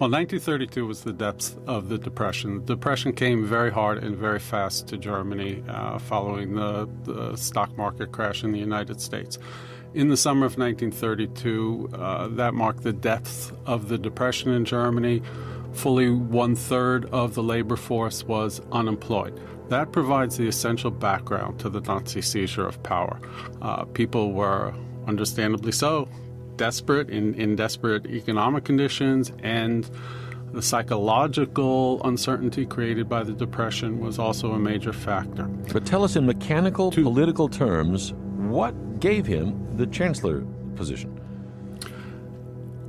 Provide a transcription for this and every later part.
Well, 1932 was the depths of the Depression. The Depression came very hard and very fast to Germany following the stock market crash in the United States. In the summer of 1932, that marked the depths of the Depression in Germany. Fully 1/3 of the labor force was unemployed. That provides the essential background to the Nazi seizure of power. People were, understandably so, desperate in desperate economic conditions, and the psychological uncertainty created by the Depression was also a major factor. But tell us in mechanical political terms, what gave him the chancellor position?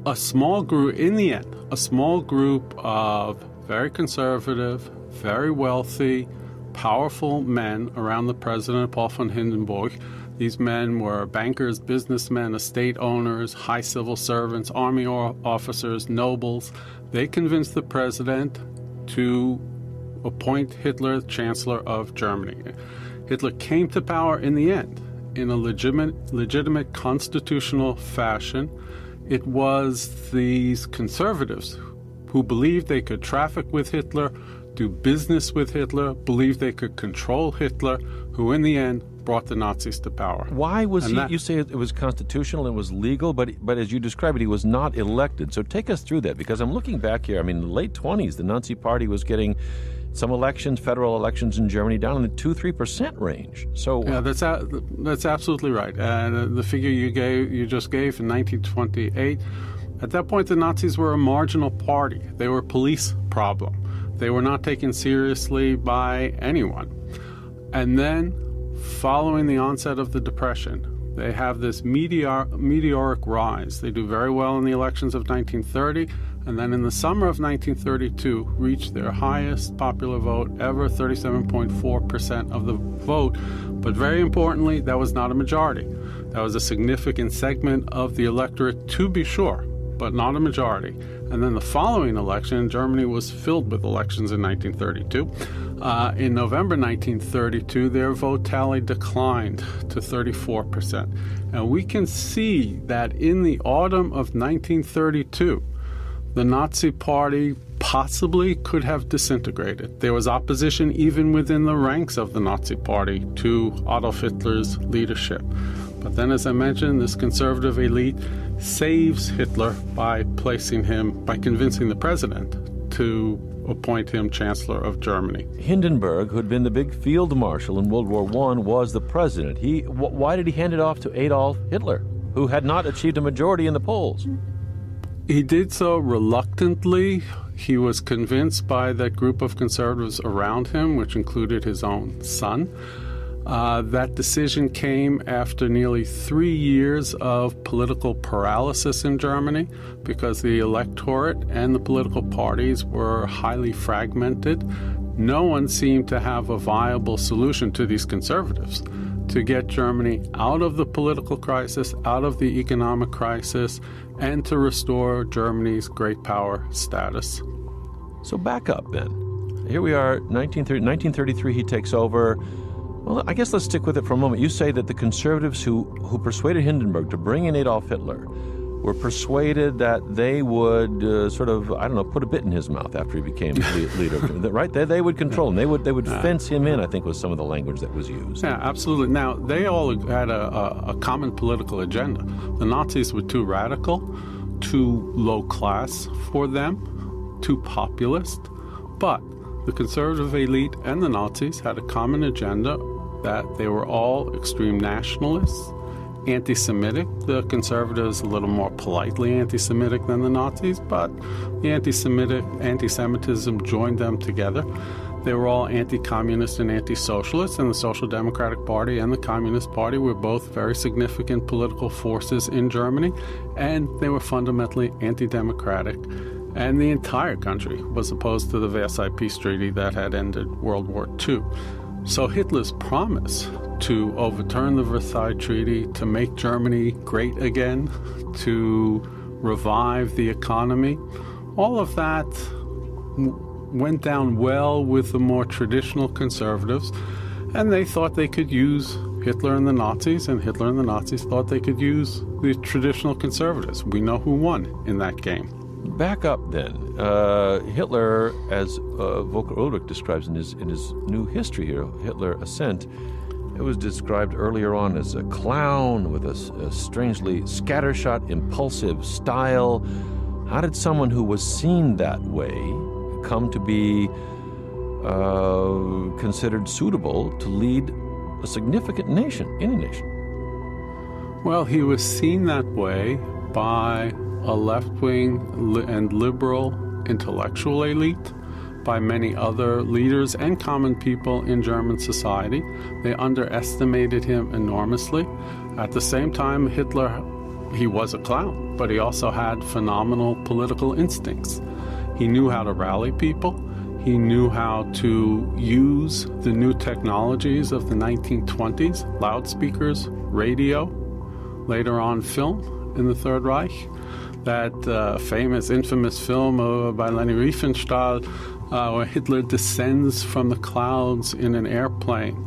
A small group of very conservative, very wealthy, powerful men around the president, Paul von Hindenburg. These men were bankers, businessmen, estate owners, high civil servants, army officers, nobles. They convinced the president to appoint Hitler Chancellor of Germany. Hitler came to power in the end in a legitimate constitutional fashion. It was these conservatives who believed they could traffic with Hitler, do business with Hitler, believed they could control Hitler, who in the end brought the Nazis to power. Why was he, you say it was constitutional and was legal, but as you describe it, he was not elected. So take us through that, because I'm looking back here. I mean, in the late 20s, the Nazi Party was getting some elections, federal elections in Germany, down in the 2-3% range. So yeah, that's absolutely right. And the figure you just gave in 1928, at that point, the Nazis were a marginal party. They were a police problem. They were not taken seriously by anyone. And then, following the onset of the Depression, they have this meteoric rise. They do very well in the elections of 1930, and then in the summer of 1932 reach their highest popular vote ever, 37.4% of the vote. But very importantly, that was not a majority. That was a significant segment of the electorate, to be sure, but not a majority. And then the following election, Germany was filled with elections in 1932. In November 1932, their vote tally declined to 34%. And we can see that in the autumn of 1932, the Nazi Party possibly could have disintegrated. There was opposition even within the ranks of the Nazi Party to Adolf Hitler's leadership. But then, as I mentioned, this conservative elite saves Hitler by convincing the president to appoint him Chancellor of Germany. Hindenburg, who had been the big field marshal in World War I, was the president. Why did he hand it off to Adolf Hitler, who had not achieved a majority in the polls? He did so reluctantly. He was convinced by that group of conservatives around him, which included his own son. That decision came after nearly 3 years of political paralysis in Germany, because the electorate and the political parties were highly fragmented. No one seemed to have a viable solution to these conservatives to get Germany out of the political crisis, out of the economic crisis, and to restore Germany's great power status. So back up then. Here we are, 1933, he takes over. Well, I guess let's stick with it for a moment. You say that the conservatives who persuaded Hindenburg to bring in Adolf Hitler were persuaded that they would put a bit in his mouth after he became leader, right? They would control him. They would fence him in, I think was some of the language that was used. Yeah, absolutely. Now, they all had a common political agenda. The Nazis were too radical, too low class for them, too populist, but the conservative elite and the Nazis had a common agenda, that they were all extreme nationalists, anti-Semitic. The conservatives a little more politely anti-Semitic than the Nazis, but the anti-Semitism joined them together. They were all anti-communist and anti-socialist, and the Social Democratic Party and the Communist Party were both very significant political forces in Germany, and they were fundamentally anti-democratic. And the entire country was opposed to the Versailles Peace Treaty that had ended World War II. So Hitler's promise to overturn the Versailles Treaty, to make Germany great again, to revive the economy, all of that went down well with the more traditional conservatives, and they thought they could use Hitler and the Nazis, and Hitler and the Nazis thought they could use the traditional conservatives. We know who won in that game. Back up then. Hitler, as Volker Ulrich describes in his new history here, Hitler Ascent, it was described earlier on as a clown with a strangely scattershot, impulsive style. How did someone who was seen that way come to be considered suitable to lead a significant nation, any nation? Well, he was seen that way by a left-wing and liberal intellectual elite, by many other leaders and common people in German society. They underestimated him enormously. At the same time, Hitler, he was a clown, but he also had phenomenal political instincts. He knew how to rally people. He knew how to use the new technologies of the 1920s, loudspeakers, radio, later on film in the Third Reich. That infamous film by Leni Riefenstahl, where Hitler descends from the clouds in an airplane.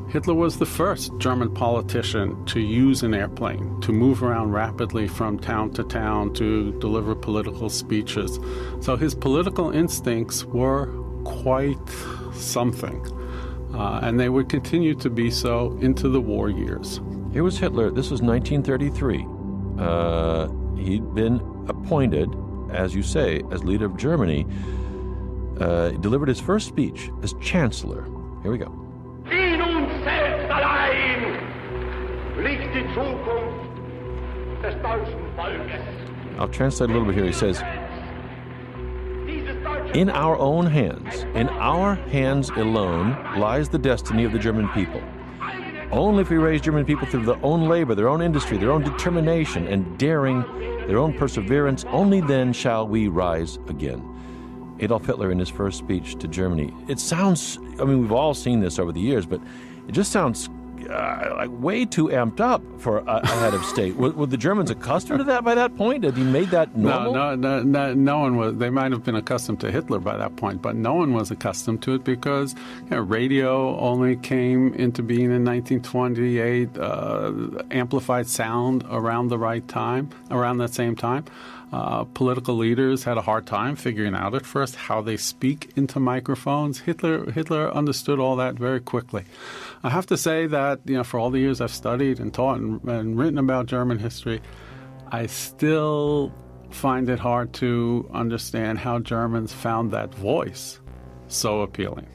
Hitler was the first German politician to use an airplane, to move around rapidly from town to town, to deliver political speeches. So his political instincts were quite something, and they would continue to be so into the war years. Here was Hitler. This was 1933. He'd been appointed, as you say, as leader of Germany. He delivered his first speech as chancellor. Here we go. In uns selbst allein liegt die Zukunft des deutschen Volkes. I'll translate a little bit here. He says, in our own hands alone lies the destiny of the German people. Only if we raise German people through their own labor, their own industry, their own determination and daring, their own perseverance, only then shall we rise again. Adolf Hitler in his first speech to Germany. It sounds, we've all seen this over the years, but it just sounds like way too amped up for a head of state. Were the Germans accustomed to that by that point? Had he made that normal? No one was. They might have been accustomed to Hitler by that point, but no one was accustomed to it because radio only came into being in 1928, amplified sound around that same time. Political leaders had a hard time figuring out at first how they speak into microphones. Hitler understood all that very quickly. I have to say that for all the years I've studied and taught and written about German history, I still find it hard to understand how Germans found that voice so appealing.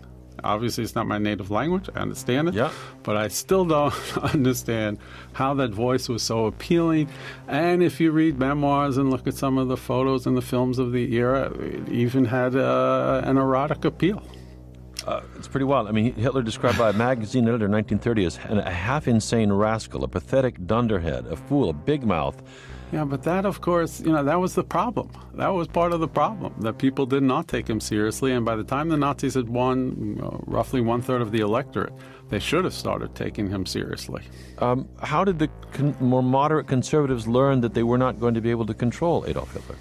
Obviously, it's not my native language. I understand it. Yeah. But I still don't understand how that voice was so appealing. And if you read memoirs and look at some of the photos and the films of the era, it even had an erotic appeal. It's pretty wild. Hitler described by a magazine editor in 1930 as a half-insane rascal, a pathetic dunderhead, a fool, a big mouth. Yeah, but that, of course, that was the problem. That was part of the problem, that people did not take him seriously. And by the time the Nazis had won roughly one-third of the electorate, they should have started taking him seriously. How did the more moderate conservatives learn that they were not going to be able to control Adolf Hitler?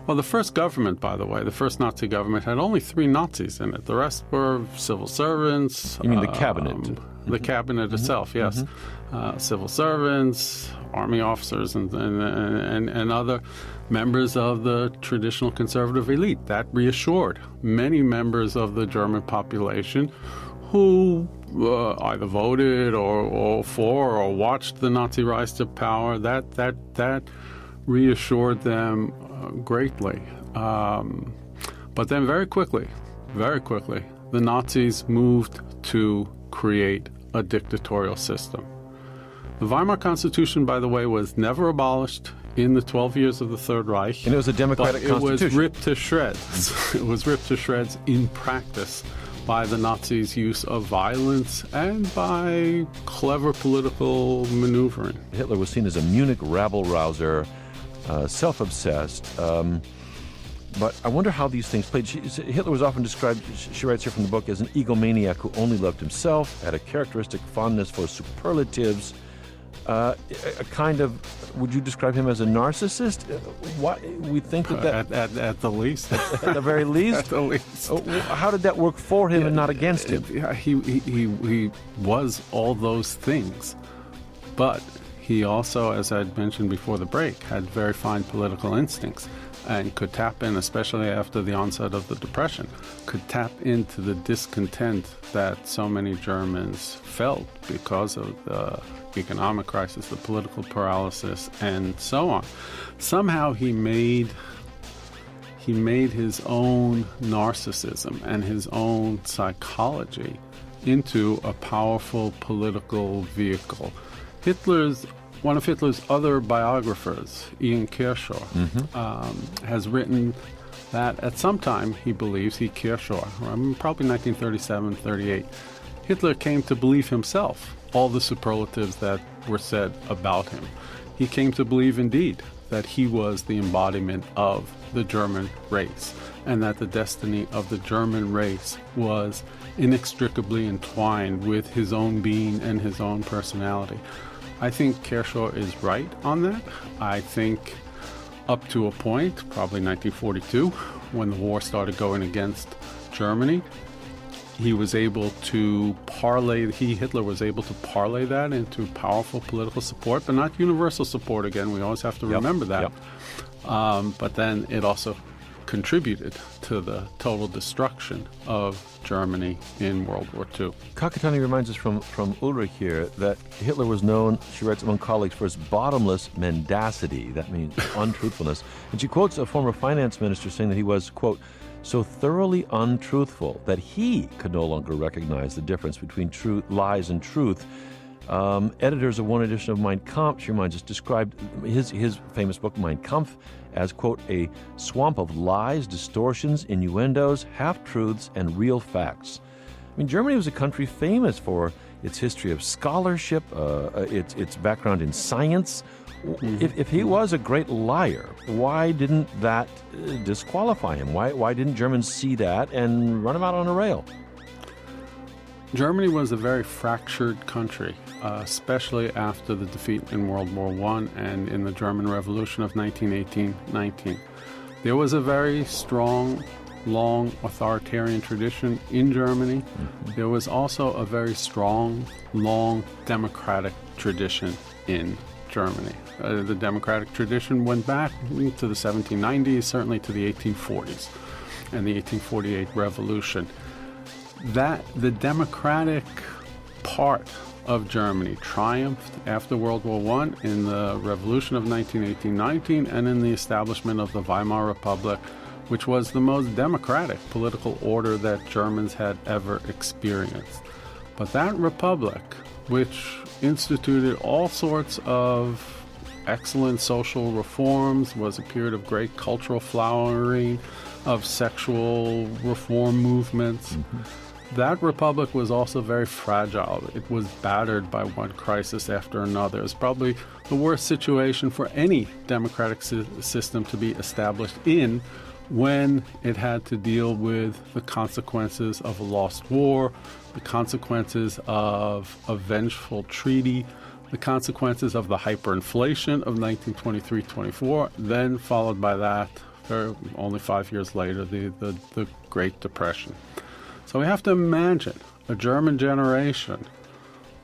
Well, the first government, by the way, the first Nazi government, had only 3 Nazis in it. The rest were civil servants. You mean the cabinet? The cabinet itself, yes. Civil servants, army officers, and other members of the traditional conservative elite. That reassured many members of the German population who either voted or for or watched the Nazi rise to power. That reassured them greatly. But then very quickly, the Nazis moved to create a dictatorial system. The Weimar Constitution, by the way, was never abolished in the 12 years of the Third Reich. And it was a democratic constitution. It was ripped to shreds. It was ripped to shreds in practice by the Nazis' use of violence and by clever political maneuvering. Hitler was seen as a Munich rabble-rouser, self-obsessed. But I wonder how these things played. Hitler was often described, she writes here from the book, as an egomaniac who only loved himself, had a characteristic fondness for superlatives, a kind of, would you describe him as a narcissist? Why we think that at the least, at the very least, at the least. How did that work for him and not against him? He was all those things, but he also, as I'd mentioned before the break, had very fine political instincts. and could tap in, especially after the onset of the Depression, could tap into the discontent that so many Germans felt because of the economic crisis, the political paralysis, and so on. Somehow he made his own narcissism and his own psychology into a powerful political vehicle. One of Hitler's other biographers, Ian Kershaw, has written that at some time, he believes, probably 1937, 38, Hitler came to believe himself all the superlatives that were said about him. He came to believe, indeed, that he was the embodiment of the German race, and that the destiny of the German race was inextricably entwined with his own being and his own personality. I think Kershaw is right on that. I think up to a point, probably 1942, when the war started going against Germany, Hitler was able to parlay that into powerful political support, but not universal support. Again, we always have to remember that. But then it also contributed to the total destruction of Germany in World War II. Kakatani reminds us from Ulrich here that Hitler was known, she writes, among colleagues for his bottomless mendacity. That means untruthfulness. And she quotes a former finance minister saying that he was, quote, so thoroughly untruthful that he could no longer recognize the difference between lies and truth. Editors of one edition of Mein Kampf, she reminds us, described his famous book, Mein Kampf, as, quote, a swamp of lies, distortions, innuendos, half-truths, and real facts. I mean, Germany was a country famous for its history of scholarship, its background in science. If he was a great liar, why didn't that disqualify him? Why didn't Germans see that and run him out on a rail? Germany was a very fractured country, especially after the defeat in World War I and in the German Revolution of 1918-19. There was a very strong, long authoritarian tradition in Germany. There was also a very strong, long democratic tradition in Germany. The democratic tradition went back to the 1790s, certainly to the 1840s and the 1848 revolution. That the democratic part of Germany triumphed after World War I in the revolution of 1918-19 and in the establishment of the Weimar Republic, which was the most democratic political order that Germans had ever experienced. But that republic, which instituted all sorts of excellent social reforms, was a period of great cultural flowering, of sexual reform movements. That republic was also very fragile. It was battered by one crisis after another. It's probably the worst situation for any democratic system to be established in when it had to deal with the consequences of a lost war, the consequences of a vengeful treaty, the consequences of the hyperinflation of 1923-24, then followed by that, only 5 years later, the Great Depression. So we have to imagine a German generation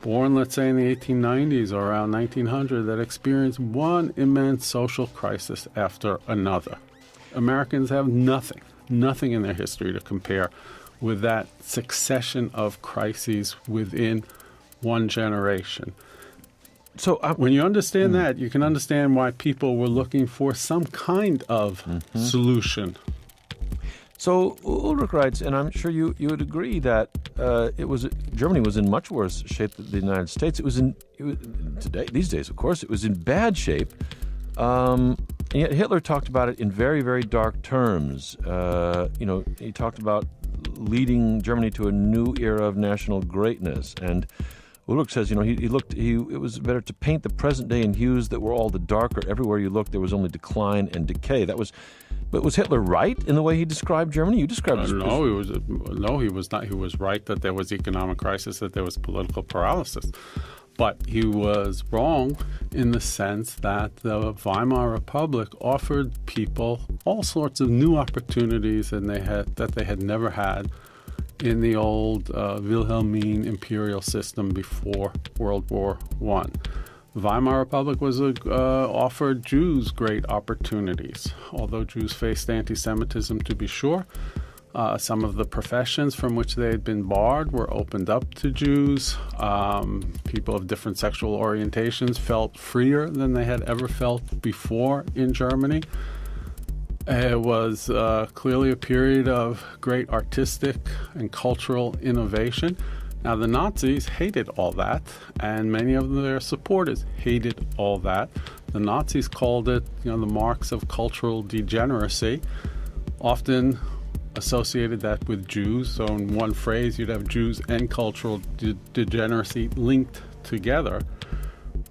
born, let's say, in the 1890s or around 1900 that experienced one immense social crisis after another. Americans have nothing in their history to compare with that succession of crises within one generation. So when you understand that, you can understand why people were looking for some kind of solution. So Ulrich writes, and I'm sure you would agree that Germany was in much worse shape than the United States. These days, of course, it was in bad shape. And yet Hitler talked about it in very, very dark terms. He talked about leading Germany to a new era of national greatness. And Ulrich says, it was better to paint the present day in hues that were all the darker. Everywhere you looked, there was only decline and decay. But was Hitler right in the way he described Germany? You described it. No, he was not. He was right that there was economic crisis, that there was political paralysis. But he was wrong in the sense that the Weimar Republic offered people all sorts of new opportunities that they had never had in the old Wilhelmine imperial system before World War I. The Weimar Republic was offered Jews great opportunities. Although Jews faced anti-Semitism, to be sure, some of the professions from which they had been barred were opened up to Jews. People of different sexual orientations felt freer than they had ever felt before in Germany. It was clearly a period of great artistic and cultural innovation. Now, the Nazis hated all that, and many of their supporters hated all that. The Nazis called it, the marks of cultural degeneracy, often associated that with Jews. So in one phrase, you'd have Jews and cultural degeneracy linked together.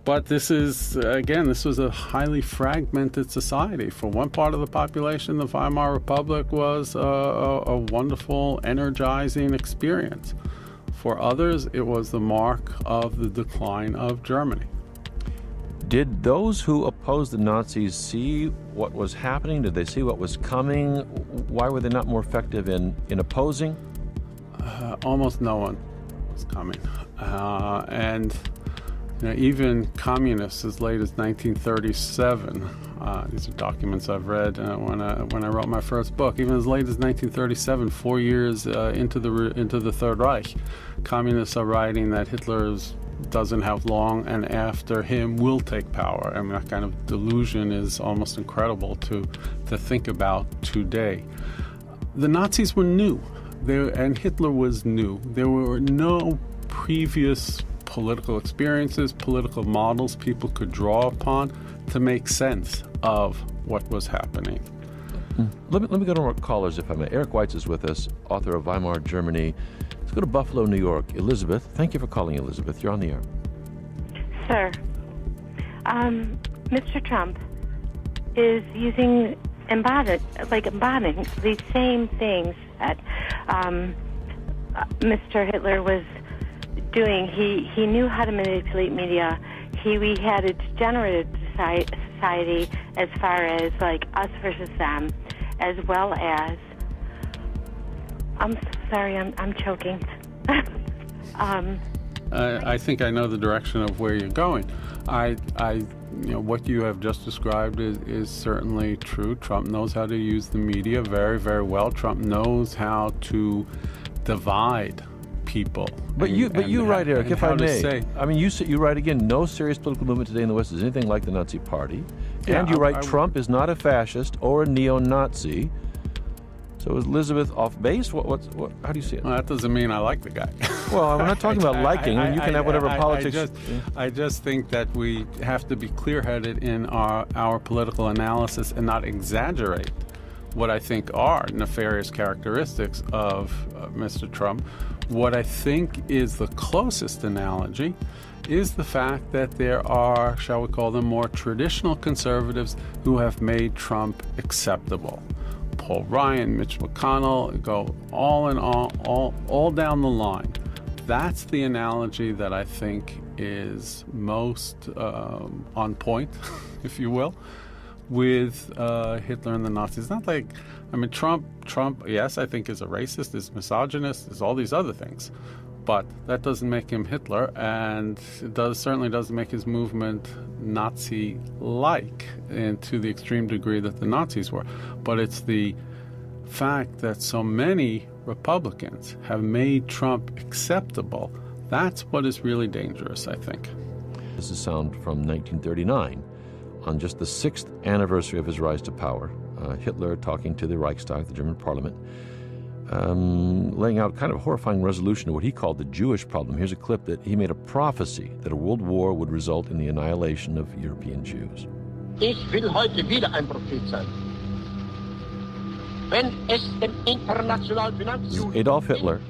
But this was a highly fragmented society. For one part of the population, the Weimar Republic was a wonderful, energizing experience. For others, it was the mark of the decline of Germany. Did those who opposed the Nazis see what was happening? Did they see what was coming? Why were they not more effective in opposing? Almost no one was coming. And even communists as late as 1937, these are documents I've read when I wrote my first book, even as late as 1937, 4 years into the Third Reich, communists are writing that Hitler doesn't have long, and after him will take power. I mean, that kind of delusion is almost incredible to think about today. The Nazis were new, and Hitler was new. There were no previous political experiences, political models people could draw upon to make sense of what was happening. Let me go to our callers, if I may. Eric Weitz is with us, author of Weimar Germany. Let's go to Buffalo, New York. Elizabeth, thank you for calling, Elizabeth. You're on the air. Sir, Mr. Trump is embodying these same things that Mr. Hitler was doing. He knew how to manipulate media. We had a degenerative society as far as like us versus them, as well as I'm sorry, I'm choking. I think I know the direction of where you're going. What you have just described is certainly true. Trump knows how to use the media very, very well. Trump knows how to divide people. But you write, Eric, if I may. You write again, no serious political movement today in the West is anything like the Nazi Party. And you write, Trump is not a fascist or a neo-Nazi. So is Elizabeth off base? How do you see it? Well, that doesn't mean I like the guy. Well, I'm not talking about liking. You can have whatever politics. I just think that we have to be clear-headed in our political analysis and not exaggerate what I think are nefarious characteristics of Mr. Trump. What I think is the closest analogy is the fact that there are, shall we call them, more traditional conservatives who have made Trump acceptable. Paul Ryan, Mitch McConnell, go all down the line. That's the analogy that I think is most on point, if you will, with Hitler and the Nazis. Not like, Trump, yes, I think is a racist, is misogynist, is all these other things. But that doesn't make him Hitler, and it certainly doesn't make his movement Nazi-like, and to the extreme degree that the Nazis were. But it's the fact that so many Republicans have made Trump acceptable. That's what is really dangerous, I think. This is sound from 1939, on just the 6th anniversary of his rise to power. Hitler talking to the Reichstag, the German parliament, laying out kind of a horrifying resolution to what he called the Jewish problem. Here's a clip that he made a prophecy that a world war would result in the annihilation of European Jews. Ich will heute wieder ein Prophet sein. Wenn es dem internationalen Finanzsystem Adolf Hitler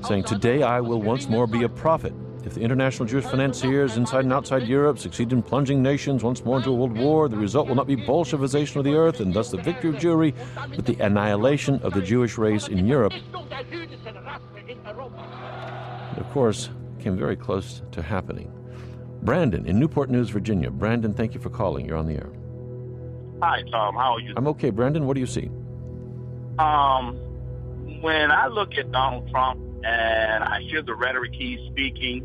saying, "Today I will once more be a prophet. If the international Jewish financiers inside and outside Europe succeed in plunging nations once more into a world war, the result will not be Bolshevization of the earth and thus the victory of Jewry, but the annihilation of the Jewish race in Europe." And of course, came very close to happening. Brandon in Newport News, Virginia. Brandon, thank you for calling. You're on the air. Hi, Tom. How are you? I'm okay. Brandon, what do you see? When I look at Donald Trump and I hear the rhetoric he's speaking,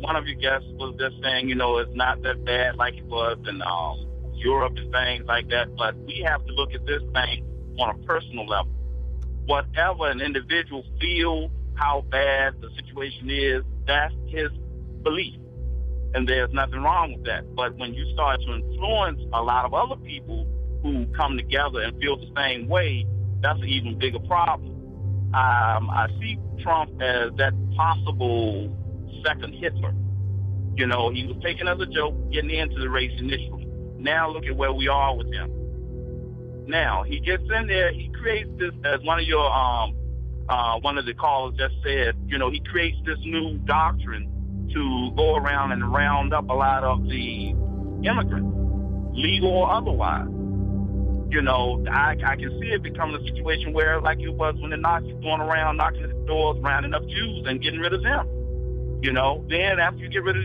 one of your guests was just saying, it's not that bad like it was in Europe and things like that. But we have to look at this thing on a personal level. Whatever an individual feels, how bad the situation is, that's his belief. And there's nothing wrong with that. But when you start to influence a lot of other people who come together and feel the same way, that's an even bigger problem. I see Trump as that possible second Hitler. He was taken as a joke, getting into the race initially. Now look at where we are with him. Now he gets in there, he creates this, as one of the callers just said, he creates this new doctrine to go around and round up a lot of the immigrants, legal or otherwise. I can see it becoming a situation where, like it was when the Nazis going around knocking at the doors, rounding up Jews and getting rid of them. Then after you get rid of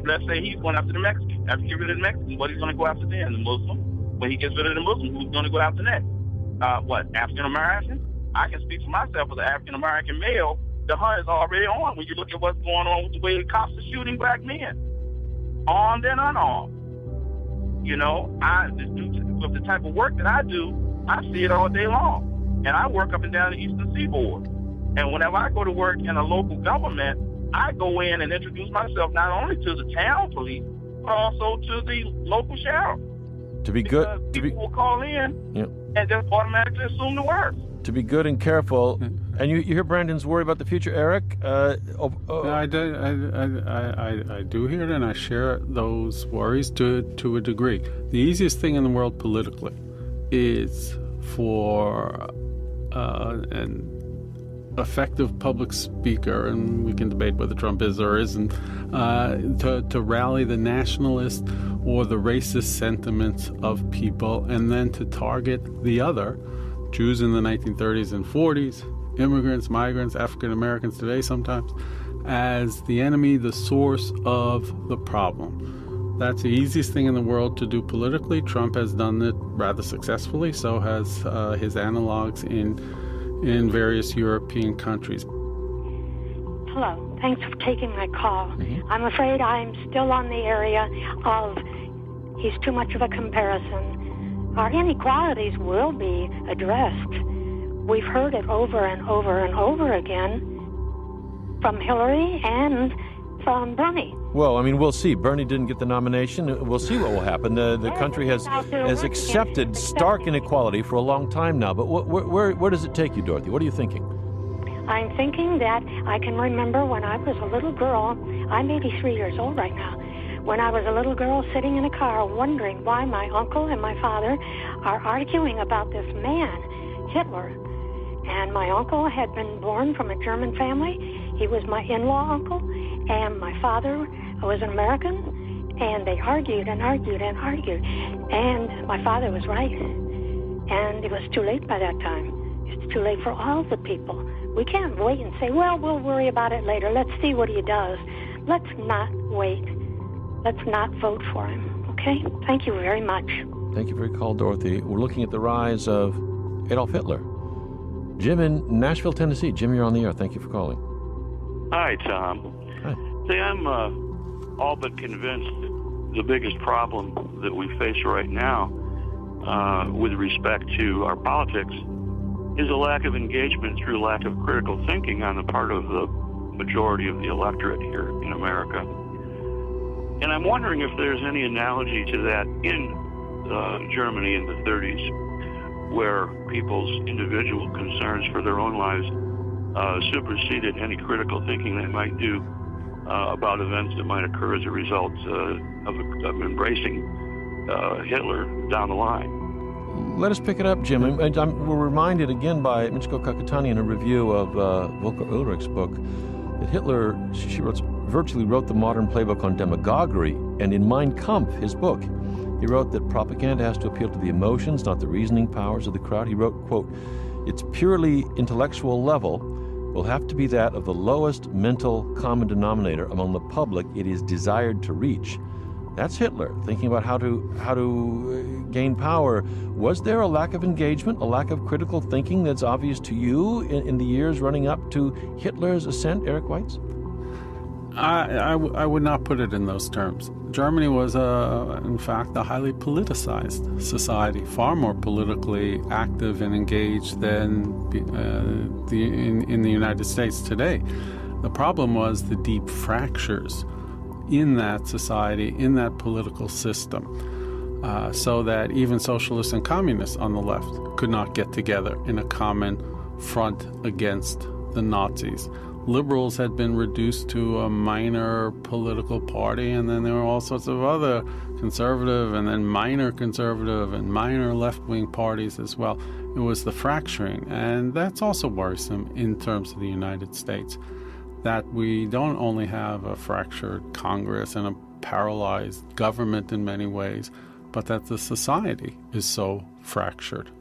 let's say he's going after the Mexicans. After you get rid of the Mexicans, what he's going to go after then? The Muslim. When he gets rid of the Muslim, who's going to go after next? African American? I can speak for myself as an African American male. The hunt is already on when you look at what's going on with the way the cops are shooting black men, armed and unarmed. With the type of work that I do, I see it all day long. And I work up and down the Eastern Seaboard. And whenever I go to work in a local government, I go in and introduce myself not only to the town police, but also to the local sheriff. To be good, people will call in and just automatically assume the worst. To be good and careful. And you hear Brandon's worry about the future, Eric? I do hear it, and I share those worries to a degree. The easiest thing in the world politically is for an effective public speaker, and we can debate whether Trump is or isn't, to rally the nationalist or the racist sentiments of people, and then to target the other, Jews in the 1930s and 40s, immigrants, migrants, African Americans today sometimes, as the enemy, the source of the problem. That's the easiest thing in the world to do politically. Trump has done it rather successfully, so has his analogs in various European countries. Hello. Thanks for taking my call. I'm afraid I'm still on the area of he's too much of a comparison. Our inequalities will be addressed. We've heard it over and over and over again from Hillary and from Bernie. Well, I mean, we'll see. Bernie didn't get the nomination. We'll see what will happen. The country has accepted stark inequality for a long time now. But where does it take you, Dorothy? What are you thinking? I'm thinking that I can remember when I was a little girl. I'm 83 years old right now. When I was a little girl sitting in a car wondering why my uncle and my father are arguing about this man, Hitler. And my uncle had been born from a German family. He was my in-law uncle, and my father was an American, and they argued and argued and argued. And my father was right. And it was too late by that time. It's too late for all the people. We can't wait and say, well, we'll worry about it later. Let's see what he does. Let's not wait. Let's not vote for him, okay? Thank you very much. Thank you for your call, Dorothy. We're looking at the rise of Adolf Hitler. Jim in Nashville, Tennessee. Jim, you're on the air. Thank you for calling. Hi, Tom. Hi. See, I'm all but convinced the biggest problem that we face right now with respect to our politics is a lack of engagement through lack of critical thinking on the part of the majority of the electorate here in America. And I'm wondering if there's any analogy to that in Germany in the 30s, where people's individual concerns for their own lives superseded any critical thinking they might do about events that might occur as a result of embracing Hitler down the line. Let us pick it up, Jim. We're reminded again by Michiko Kakutani in a review of Volker Ulrich's book that Hitler, she virtually wrote the modern playbook on demagoguery, and in Mein Kampf, his book, he wrote that propaganda has to appeal to the emotions, not the reasoning powers of the crowd. He wrote, quote, its purely intellectual level will have to be that of the lowest mental common denominator among the public it is desired to reach. That's Hitler, thinking about how to gain power. Was there a lack of engagement, a lack of critical thinking that's obvious to you in the years running up to Hitler's ascent, Eric Weitz? I would not put it in those terms. Germany was, in fact, a highly politicized society, far more politically active and engaged than in the United States today. The problem was the deep fractures in that society, in that political system, so that even socialists and communists on the left could not get together in a common front against the Nazis. Liberals had been reduced to a minor political party, and then there were all sorts of other conservative and then minor conservative and minor left-wing parties as well. It was the fracturing, and that's also worrisome in terms of the United States, that we don't only have a fractured Congress and a paralyzed government in many ways, but that the society is so fractured.